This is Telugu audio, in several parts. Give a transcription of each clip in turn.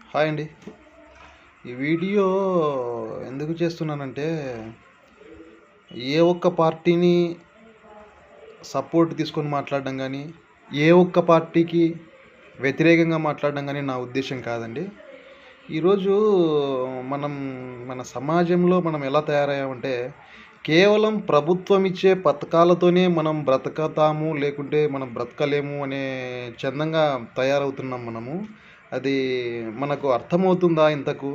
హాయ్ అండి. ఈ వీడియో ఎందుకు చేస్తున్నానంటే, ఏ ఒక్క పార్టీని సపోర్ట్ తీసుకొని మాట్లాడడం కానీ, ఏ ఒక్క పార్టీకి వ్యతిరేకంగా మాట్లాడడం కానీ నా ఉద్దేశం కాదండి. ఈరోజు మనం మన సమాజంలో మనం ఎలా తయారయ్యామంటే, కేవలం ప్రభుత్వం ఇచ్చే పథకాలతోనే మనం బ్రతకతాము, లేకుంటే మనం బ్రతకలేము అనే చందంగా తయారవుతున్నాం మనము. అది మనకు అర్థమవుతుందా ఇంతకు?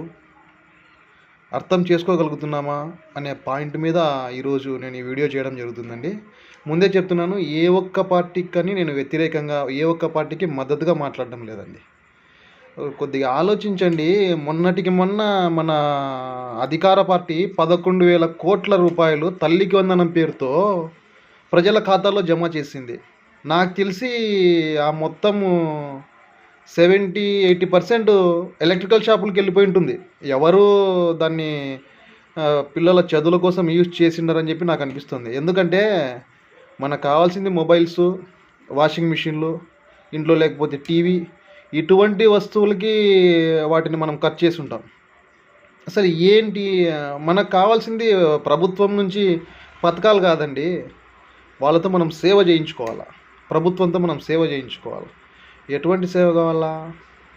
అర్థం చేసుకోగలుగుతున్నామా అనే పాయింట్ మీద ఈరోజు నేను ఈ వీడియో చేయడం జరుగుతుందండి. ముందే చెప్తున్నాను, ఏ ఒక్క పార్టీకి కానీ నేను వ్యతిరేకంగా, ఏ ఒక్క పార్టీకి మద్దతుగా మాట్లాడడం లేదండి. కొద్దిగా ఆలోచించండి. మొన్నటికి మొన్న మన అధికార పార్టీ 11,000 కోట్ల రూపాయలు తల్లికి వందనం పేరుతో ప్రజల ఖాతాలో జమ చేసింది. నాకు తెలిసి ఆ మొత్తము 70-80% ఎలక్ట్రికల్ షాపులకి వెళ్ళిపోయి ఉంటుంది. ఎవరు దాన్ని పిల్లల చదువుల కోసం యూజ్ చేసిండారని చెప్పి నాకు అనిపిస్తుంది. ఎందుకంటే మనకు కావాల్సింది మొబైల్స్, వాషింగ్ మిషన్లు, ఇంట్లో లేకపోతే టీవీ, ఇటువంటి వస్తువులకి వాటిని మనం ఖర్చు చేసి ఉంటాం. అసలు ఏంటి మనకు కావాల్సింది? ప్రభుత్వం నుంచి పథకాలు కాదండి, వాళ్ళతో మనం సేవ చేయించుకోవాలి. ప్రభుత్వంతో మనం సేవ చేయించుకోవాలి. ఎటువంటి సేవ కావాలా?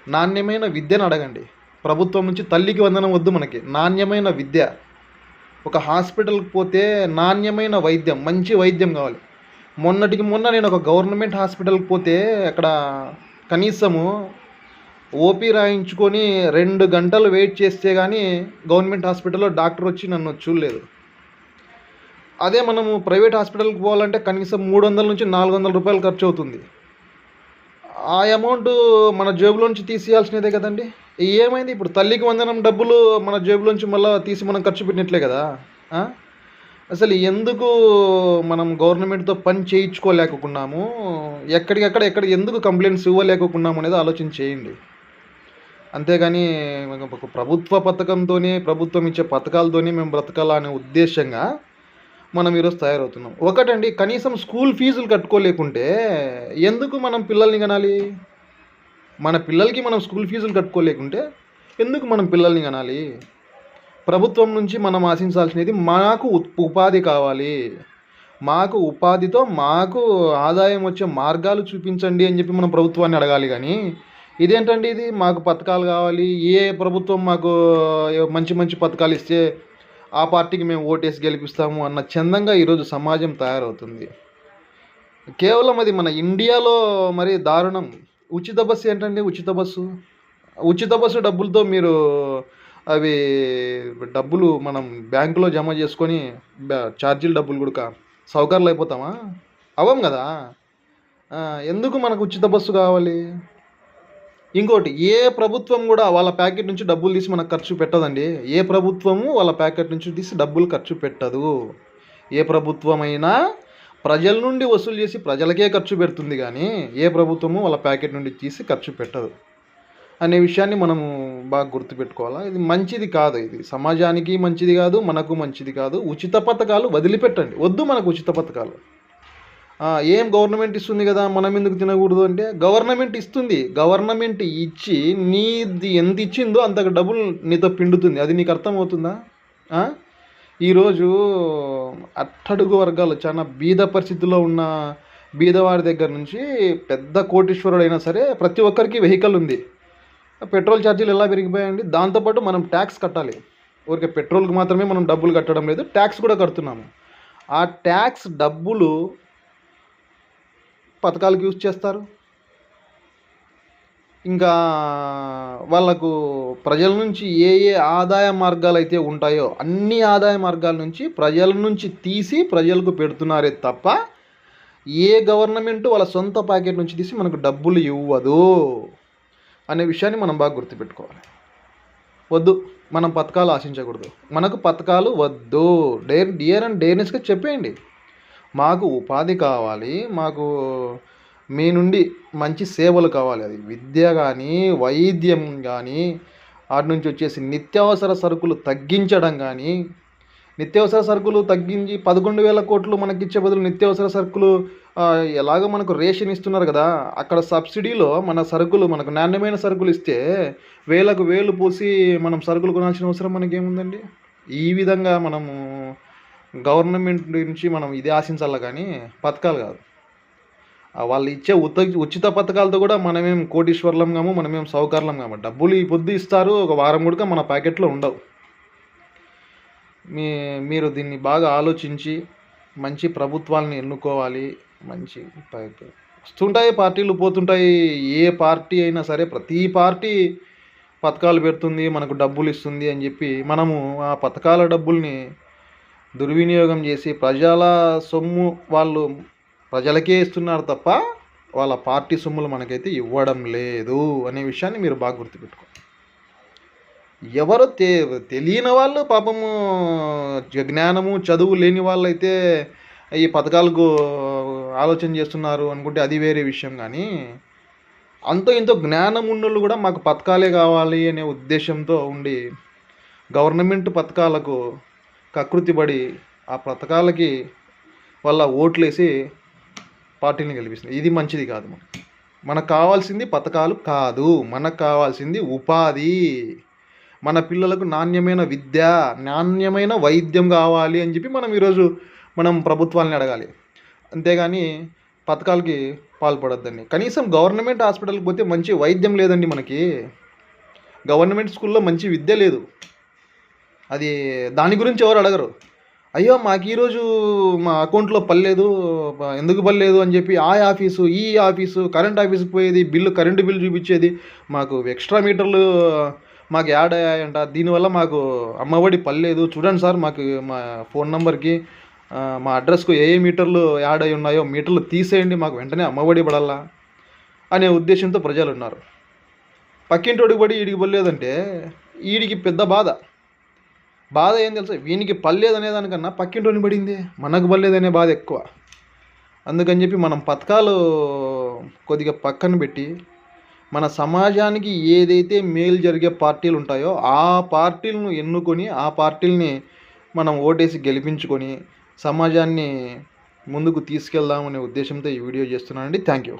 నాణ్యమైన విద్యను అడగండి. ప్రభుత్వం నుంచి తల్లికి వందనం వద్దు, మనకి నాణ్యమైన విద్య. ఒక హాస్పిటల్కి పోతే నాణ్యమైన వైద్యం, మంచి వైద్యం కావాలి. మొన్నటికి మొన్న నేను ఒక గవర్నమెంట్ హాస్పిటల్కి పోతే అక్కడ కనీసము ఓపీ రాయించుకొని 2 గంటలు వెయిట్ చేస్తే కానీ గవర్నమెంట్ హాస్పిటల్లో డాక్టర్ వచ్చి నన్ను చూడలేదు. అదే మనము ప్రైవేట్ హాస్పిటల్కి పోవాలంటే కనీసం 300 నుంచి 400 రూపాయలు ఖర్చు అవుతుంది. ఆ అమౌంట్ మన జేబులోంచి తీసేయాల్సినదే కదండి. ఏమైంది? ఇప్పుడు తల్లికి వందనం డబ్బులు మన జేబులోంచి మళ్ళీ తీసి మనం ఖర్చు పెట్టినట్లే కదా. అసలు ఎందుకు మనం గవర్నమెంట్తో పని చేయించుకోలేకున్నాము? ఎక్కడ ఎందుకు కంప్లైంట్స్ ఇవ్వలేకున్నాము అనేది ఆలోచన చేయండి. అంతేగాని ఒక ప్రభుత్వ పథకంతోనే, ప్రభుత్వం ఇచ్చే పథకాలతోనే మేము బ్రతకాలా అనే ఉద్దేశంగా మనం ఈరోజు తయారవుతున్నాం. ఒకటండి, కనీసం స్కూల్ ఫీజులు కట్టుకోలేకుంటే ఎందుకు మనం పిల్లల్ని కనాలి? మన పిల్లలకి మనం స్కూల్ ఫీజులు కట్టుకోలేకుంటే ఎందుకు మనం పిల్లల్ని కనాలి? ప్రభుత్వం నుంచి మనం ఆశించాల్సినది మాకు ఉపాధి కావాలి. మాకు ఉపాధితో మాకు ఆదాయం వచ్చే మార్గాలు చూపించండి అని చెప్పి మనం ప్రభుత్వాన్ని అడగాలి. కానీ ఇదేంటండి, ఇది మాకు పథకాలు కావాలి, ఏ ప్రభుత్వం మాకు మంచి మంచి పథకాలు ఇస్తే ఆ పార్టీకి మేము ఓటేసి గెలిపిస్తాము అన్న చందంగా ఈరోజు సమాజం తయారవుతుంది. కేవలం అది మన ఇండియాలో మరీ దారుణం. ఉచిత బస్సు ఏంటండి? ఉచిత బస్సు డబ్బులతో మీరు డబ్బులు మనం బ్యాంకులో జమ చేసుకొని ఛార్జీల డబ్బులు కూడా సౌకర్యాలు అయిపోతామా? అవ్వం కదా. ఎందుకు మనకు ఉచిత బస్సు కావాలి? ఇంకోటి, ఏ ప్రభుత్వం కూడా వాళ్ళ ప్యాకెట్ నుంచి డబ్బులు తీసి మనకు ఖర్చు పెట్టదండి. ఏ ప్రభుత్వము వాళ్ళ ప్యాకెట్ నుంచి తీసి డబ్బులు ఖర్చు పెట్టదు. ఏ ప్రభుత్వమైనా ప్రజల నుండి వసూలు చేసి ప్రజలకే ఖర్చు పెడుతుంది, కానీ ఏ ప్రభుత్వము వాళ్ళ ప్యాకెట్ నుండి తీసి ఖర్చు పెట్టదు అనే విషయాన్ని మనము బాగా గుర్తుపెట్టుకోవాలా. ఇది మంచిది కాదు, ఇది సమాజానికి మంచిది కాదు, మనకు మంచిది కాదు. ఉచిత పథకాలు వదిలిపెట్టండి, వద్దు మనకు ఉచిత పథకాలు. ఏం గవర్నమెంట్ ఇస్తుంది కదా, మనం ఎందుకు తినకూడదు అంటే, గవర్నమెంట్ ఇస్తుంది. గవర్నమెంట్ ఇచ్చి నీది ఎంత ఇచ్చిందో అంతకు డబ్బులు నీతో పిండుతుంది. అది నీకు అర్థమవుతుందా? ఈరోజు అట్టడుగు వర్గాలు, చాలా బీద పరిస్థితుల్లో ఉన్న బీదవారి దగ్గర నుంచి పెద్ద కోటీశ్వరుడు అయినా సరే ప్రతి ఒక్కరికి వెహికల్ ఉంది. పెట్రోల్ ఛార్జీలు ఎలా పెరిగిపోయాయండి? దాంతోపాటు మనం ట్యాక్స్ కట్టాలి. ఊరికే పెట్రోల్కి మాత్రమే మనం డబ్బులు కట్టడం లేదు, ట్యాక్స్ కూడా కడుతున్నాము. ఆ ట్యాక్స్ డబ్బులు పథకాలకు యూజ్ చేస్తారు. ఇంకా వాళ్ళకు ప్రజల నుంచి ఏ ఏ ఆదాయ మార్గాలు అయితే ఉంటాయో అన్ని ఆదాయ మార్గాల నుంచి ప్రజల నుంచి తీసి ప్రజలకు పెడుతున్నారే తప్ప ఏ గవర్నమెంట్ వాళ్ళ సొంత ప్యాకెట్ నుంచి తీసి మనకు డబ్బులు ఇవ్వదు అనే విషయాన్ని మనం బాగా గుర్తుపెట్టుకోవాలి. వద్దు, మనం పథకాలు ఆశించకూడదు, మనకు పథకాలు వద్దు. డియర్ అండ్ డేర్నెస్గా చెప్పేయండి, మాకు ఉపాధి కావాలి, మాకు మీ నుండి మంచి సేవలు కావాలి. అది విద్య కానీ, వైద్యం కానీ, వాటి నుంచి వచ్చేసి నిత్యావసర సరుకులు తగ్గించడం కానీ. నిత్యావసర సరుకులు తగ్గించి 11,000 కోట్లు మనకిచ్చే బదులు నిత్యావసర సరుకులు ఎలాగో మనకు రేషన్ ఇస్తున్నారు కదా, అక్కడ సబ్సిడీలో మన సరుకులు, మనకు నాణ్యమైన సరుకులు ఇస్తే వేలకు వేలు పోసి మనం సరుకులు కొనాల్సిన అవసరం మనకేముందండి? ఈ విధంగా మనము గవర్నమెంట్ నుంచి మనం ఇది ఆశించాలి కానీ పథకాలు కాదు. వాళ్ళు ఇచ్చే ఉచిత పథకాలతో కూడా మనమేం కోటీశ్వర్లం కాము, మనమేం సౌకర్యం కాము. డబ్బులు ఈ పొద్దు ఇస్తారు, ఒక వారం కూడా మన ప్యాకెట్లో ఉండవు. మీరు దీన్ని బాగా ఆలోచించి మంచి ప్రభుత్వాలని ఎన్నుకోవాలి. మంచి వస్తుంటాయి, పార్టీలు పోతుంటాయి. ఏ పార్టీ అయినా సరే ప్రతి పార్టీ పథకాలు పెడుతుంది, మనకు డబ్బులు ఇస్తుంది అని చెప్పి మనము ఆ పథకాల డబ్బుల్ని దుర్వినియోగం చేసి ప్రజల సొమ్ము వాళ్ళు ప్రజలకే ఇస్తున్నారు తప్ప వాళ్ళ పార్టీ సొమ్ములు మనకైతే ఇవ్వడం లేదు అనే విషయాన్ని మీరు బాగా గుర్తుపెట్టుకోండి. ఎవరు తెలియని వాళ్ళు, పాపము జ్ఞానము చదువు లేని వాళ్ళైతే ఈ పథకాలకు ఆలోచన చేస్తున్నారు అనుకుంటే అది వేరే విషయం. కానీ అంతో ఇంతో జ్ఞానం ఉన్నోళ్ళు కూడా మాకు పథకాలే కావాలి అనే ఉద్దేశంతో ఉండి గవర్నమెంట్ పథకాలకు కకృతిపడి ఆ పథకాలకి వాళ్ళ ఓట్లేసి పార్టీని గెలిపిస్తుంది. ఇది మంచిది కాదు. మనకు కావాల్సింది పథకాలు కాదు, మనకు కావాల్సింది ఉపాధి. మన పిల్లలకు నాణ్యమైన విద్య, నాణ్యమైన వైద్యం కావాలి అని చెప్పి మనం ఈరోజు ప్రభుత్వాన్ని అడగాలి. అంతేగాని పథకాలకి పాల్పడొద్దండి. కనీసం గవర్నమెంట్ హాస్పిటల్కి పోతే మంచి వైద్యం లేదండి మనకి. గవర్నమెంట్ స్కూల్లో మంచి విద్య లేదు. అది దాని గురించి ఎవరు అడగరు. అయ్యో మాకు ఈరోజు మా అకౌంట్లో పర్లేదు, ఎందుకు పర్లేదు అని చెప్పి ఆ ఆఫీసు ఈ ఆఫీసు కరెంట్ ఆఫీస్కి పోయేది, కరెంటు బిల్లు చూపించేది, మాకు ఎక్స్ట్రా మీటర్లు మాకు యాడ్ అయ్యాయంట, దీనివల్ల మాకు అమ్మఒడి పర్లేదు, చూడండి సార్ మాకు మా ఫోన్ నెంబర్కి మా అడ్రస్కు ఏ మీటర్లు యాడ్ అయి ఉన్నాయో మీటర్లు తీసేయండి, మాకు వెంటనే అమ్మఒడి పడాలా అనే ఉద్దేశంతో ప్రజలు ఉన్నారు. పక్కింటోడికి పడి ఈడికి పర్లేదంటే ఈడికి పెద్ద బాధ ఏం తెలుసా? వీనికి పర్లేదు అనేదానికన్నా పక్కింటోని పడింది మనకు పర్లేదనే బాధ ఎక్కువ. అందుకని చెప్పి మనం పథకాలు కొద్దిగా పక్కన పెట్టి మన సమాజానికి ఏదైతే మేలు జరిగే పార్టీలు ఉంటాయో ఆ పార్టీలను ఎన్నుకొని ఆ పార్టీలని మనం ఓటేసి గెలిపించుకొని సమాజాన్ని ముందుకు తీసుకెళ్దామనే ఉద్దేశంతో ఈ వీడియో చేస్తున్నానండి. Thank you.